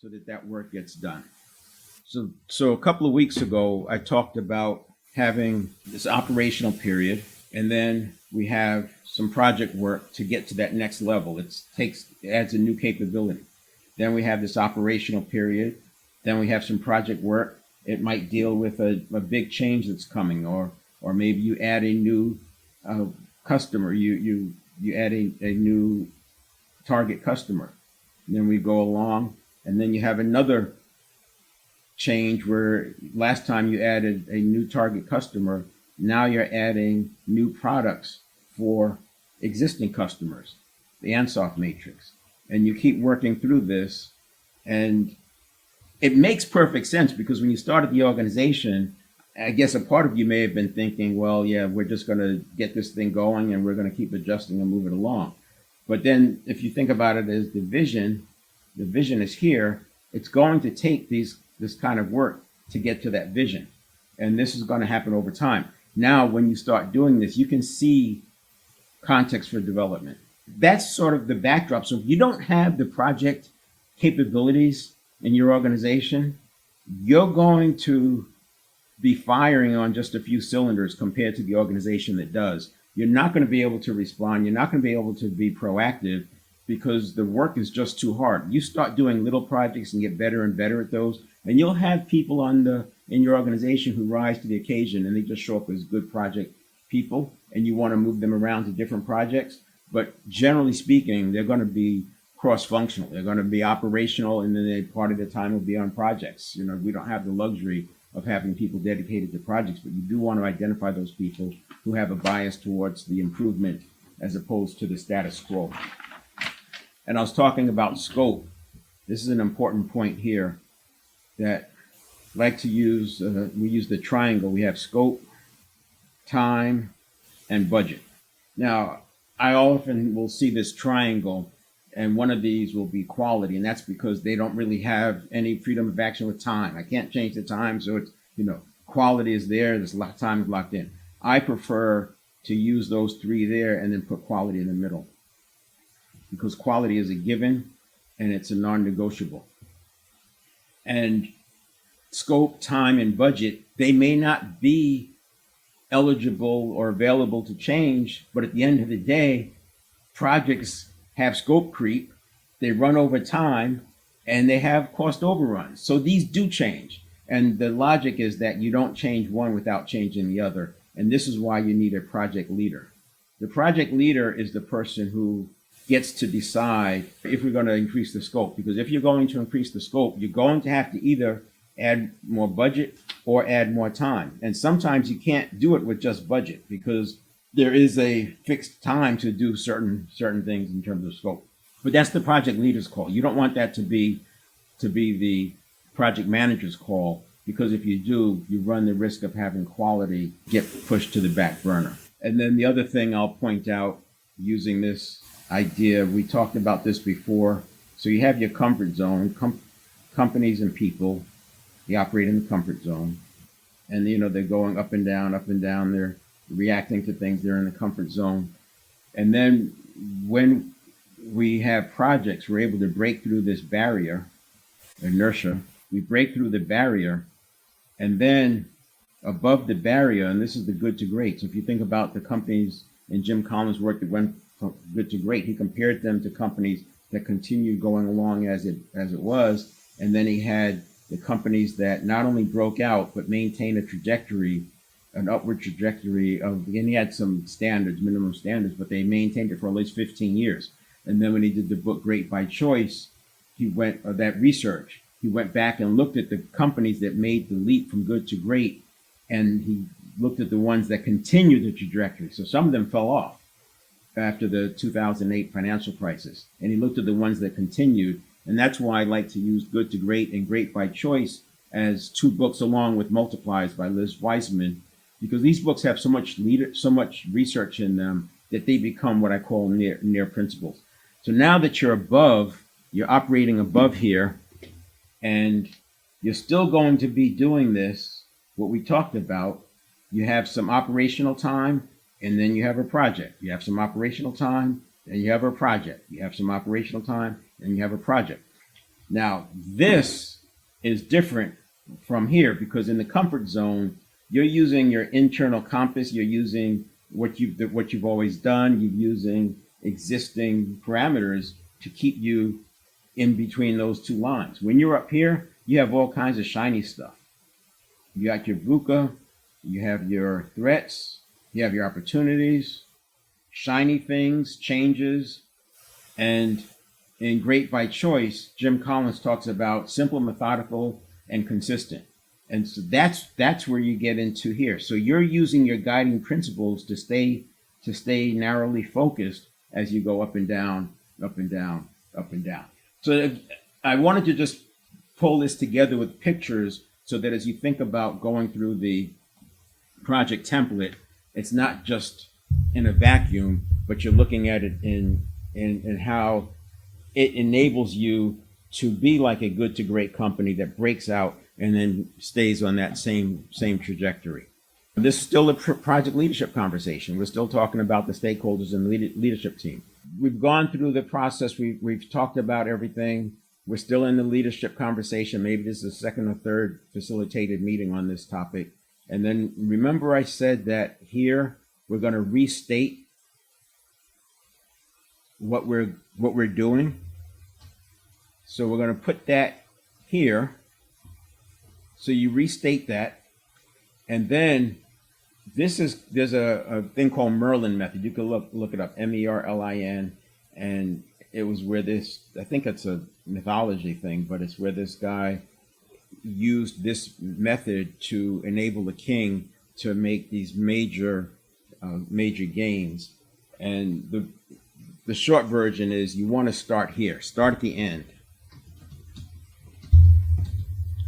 so that that work gets done. So a couple of weeks ago, I talked about having this operational period, and then we have some project work to get to that next level. It adds a new capability. Then we have this operational period. Then we have some project work. It might deal with a big change that's coming, or maybe you add a new customer. You add a new target customer. And then we go along, and then you have another change where last time you added a new target customer, now you're adding new products for existing customers, the Ansoff matrix. And you keep working through this, and it makes perfect sense because when you started the organization, I guess a part of you may have been thinking, well, yeah, we're just going to get this thing going and we're going to keep adjusting and move it along. But then if you think about it as the vision is here. It's going to take this kind of work to get to that vision. And this is going to happen over time. Now, when you start doing this, you can see context for development. That's sort of the backdrop. So if you don't have the project capabilities in your organization, you're going to be firing on just a few cylinders compared to the organization that does. You're not going to be able to respond. You're not going to be able to be proactive because the work is just too hard. You start doing little projects and get better and better at those, and you'll have people in your organization who rise to the occasion, and they just show up as good project people, and you want to move them around to different projects. But generally speaking, they're going to be cross-functional. They're going to be operational, and then part of the time will be on projects. We don't have the luxury of having people dedicated to projects, but you do want to identify those people who have a bias towards the improvement as opposed to the status quo. And I was talking about scope. This is an important point here that I like to use. We use the triangle. We have scope, time, and budget. Now, I often will see this triangle, and one of these will be quality, and that's because they don't really have any freedom of action with time. I can't change the time, so it's, quality is there. There's a lot of time locked in. I prefer to use those three there and then put quality in the middle, because quality is a given and it's a non-negotiable. And scope, time, and budget, they may not be eligible or available to change, but at the end of the day, projects have scope creep, they run over time, and they have cost overruns. So these do change. And the logic is that you don't change one without changing the other. And this is why you need a project leader. The project leader is the person who gets to decide if we're going to increase the scope. Because if you're going to increase the scope, you're going to have to either add more budget or add more time. And sometimes you can't do it with just budget because there is a fixed time to do certain things in terms of scope. But that's the project leader's call. You don't want that to be the project manager's call, because if you do, you run the risk of having quality get pushed to the back burner. And then the other thing I'll point out using this idea, we talked about this before. So you have your comfort zone, companies and people, they operate in the comfort zone. And, they're going up and down, they're reacting to things, they're in the comfort zone. And then when we have projects, we're able to break through this barrier, inertia. We break through the barrier, and then above the barrier, and this is the good to great. So if you think about the companies in Jim Collins' work that went from good to great, he compared them to companies that continued going along as it was, and then he had the companies that not only broke out but maintained a trajectory, an upward trajectory of, and he had some standards, minimum standards, but they maintained it for at least 15 years. And then when he did the book Great by Choice, he went back and looked at the companies that made the leap from good to great, and he looked at the ones that continued the trajectory. So some of them fell off after the 2008 financial crisis, and he looked at the ones that continued. And that's why I like to use Good to Great and Great by Choice as two books along with Multipliers by Liz Wiseman, because these books have so much research in them that they become what I call near principles. So now that you're operating above here, and you're still going to be doing this, what we talked about, you have some operational time, and then you have a project. You have some operational time, and you have a project. You have some operational time, and you have a project. Now, this is different from here because in the comfort zone, you're using your internal compass, you're using what you've always done, you're using existing parameters to keep you in between those two lines. When you're up here, you have all kinds of shiny stuff. You got your VUCA, you have your threats, you have your opportunities, shiny things, changes, and in Great by Choice, Jim Collins talks about simple, methodical, and consistent. And so that's where you get into here. So you're using your guiding principles to stay narrowly focused as you go up and down, up and down, up and down. So I wanted to just pull this together with pictures so that as you think about going through the project template, it's not just in a vacuum, but you're looking at it in how it enables you to be like a good to great company that breaks out and then stays on that same trajectory. This is still a project leadership conversation. We're still talking about the stakeholders and the leadership team. We've gone through the process. We've talked about everything. We're still in the leadership conversation. Maybe this is the second or third facilitated meeting on this topic. And then remember I said that here we're going to restate what we're doing. So we're going to put that here. So you restate that. And then there's a thing called Merlin method. You can look it up, MERLIN. And it was where I think it's a mythology thing, but it's where this guy used this method to enable the king to make these major gains. And the short version is you want to start here, start at the end.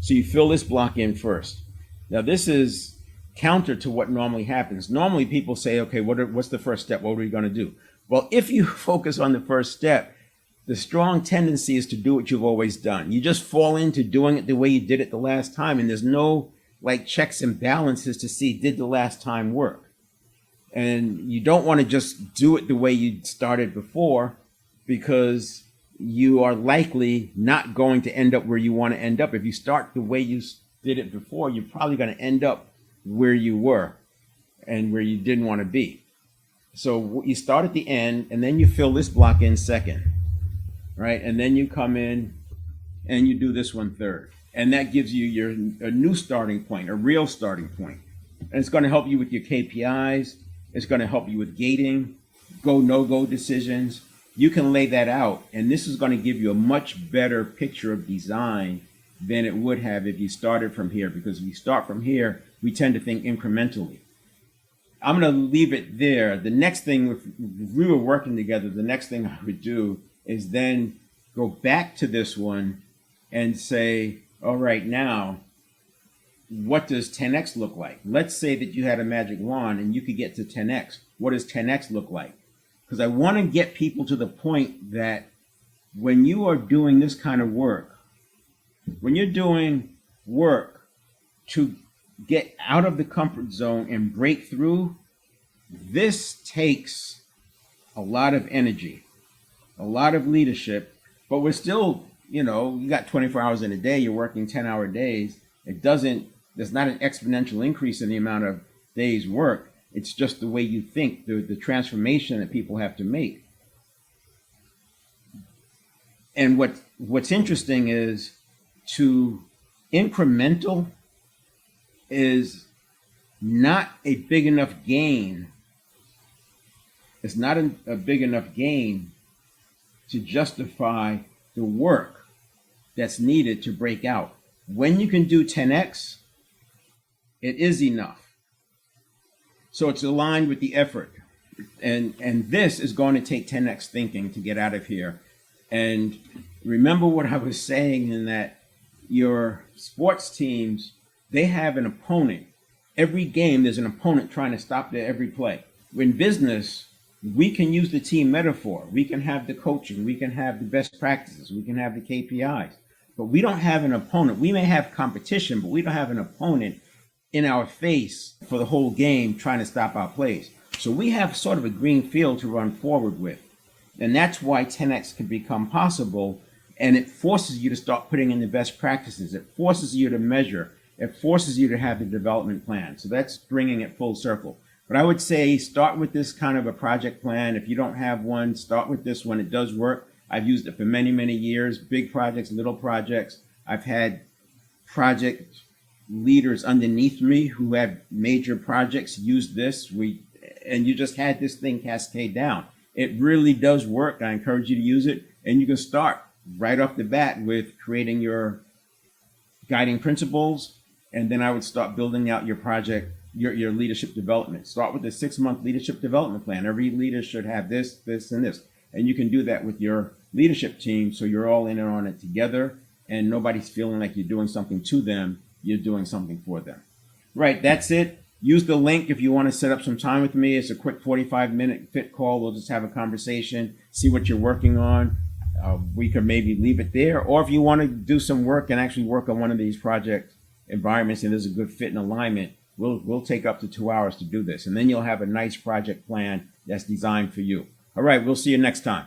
So you fill this block in first. Now this is counter to what normally happens. Normally people say, okay, what's the first step? What are we going to do? Well, if you focus on the first step, the strong tendency is to do what you've always done. You just fall into doing it the way you did it the last time, and there's no like checks and balances to see did the last time work. And you don't want to just do it the way you started before because you are likely not going to end up where you want to end up. If you start the way you did it before, you're probably going to end up where you were and where you didn't want to be. So you start at the end and then you fill this block in second, right? And then you come in and you do this one third. And that gives you a new starting point, a real starting point. And it's going to help you with your KPIs. It's going to help you with gating, go, no-go decisions. You can lay that out, and this is going to give you a much better picture of design than it would have if you started from here, because if you start from here, we tend to think incrementally. I'm going to leave it there. The next thing, if we were working together, the next thing I would do is then go back to this one and say, all right, now, what does 10x look like? Let's say that you had a magic wand and you could get to 10x. What does 10x look like? Because I want to get people to the point that when you are doing this kind of work, when you're doing work to get out of the comfort zone and break through, this takes a lot of energy, a lot of leadership, but we're still, you got 24 hours in a day, you're working 10-hour days. There's not an exponential increase in the amount of days worked. It's just the way you think, the transformation that people have to make. And what's interesting is incremental is not a big enough gain. It's not a big enough gain to justify the work that's needed to break out. When you can do 10x, it is enough. So it's aligned with the effort. And this is going to take 10x thinking to get out of here. And remember what I was saying in that your sports teams, they have an opponent. Every game, there's an opponent trying to stop every play. In business, we can use the team metaphor. We can have the coaching. We can have the best practices. We can have the KPIs. But we don't have an opponent. We may have competition, but we don't have an opponent in our face for the whole game trying to stop our plays. So we have sort of a green field to run forward with. And that's why 10x can become possible. And it forces you to start putting in the best practices. It forces you to measure. It forces you to have the development plan. So that's bringing it full circle. But I would say start with this kind of a project plan. If you don't have one, start with this one. It does work. I've used it for many, many years, big projects, little projects. I've had project leaders underneath me who had major projects use this. And you just had this thing cascade down. It really does work. I encourage you to use it. And you can start right off the bat with creating your guiding principles. And then I would start building out your project, your leadership development. Start with a 6-month leadership development plan. Every leader should have this, this, and this. And you can do that with your leadership team. So you're all in and on it together and nobody's feeling like you're doing something to them. You're doing something for them. Right. That's it. Use the link if you want to set up some time with me. It's a quick 45-minute fit call. We'll just have a conversation, see what you're working on. We could maybe leave it there. Or if you want to do some work and actually work on one of these project environments and there's a good fit and alignment, we'll take up to 2 hours to do this. And then you'll have a nice project plan that's designed for you. All right. We'll see you next time.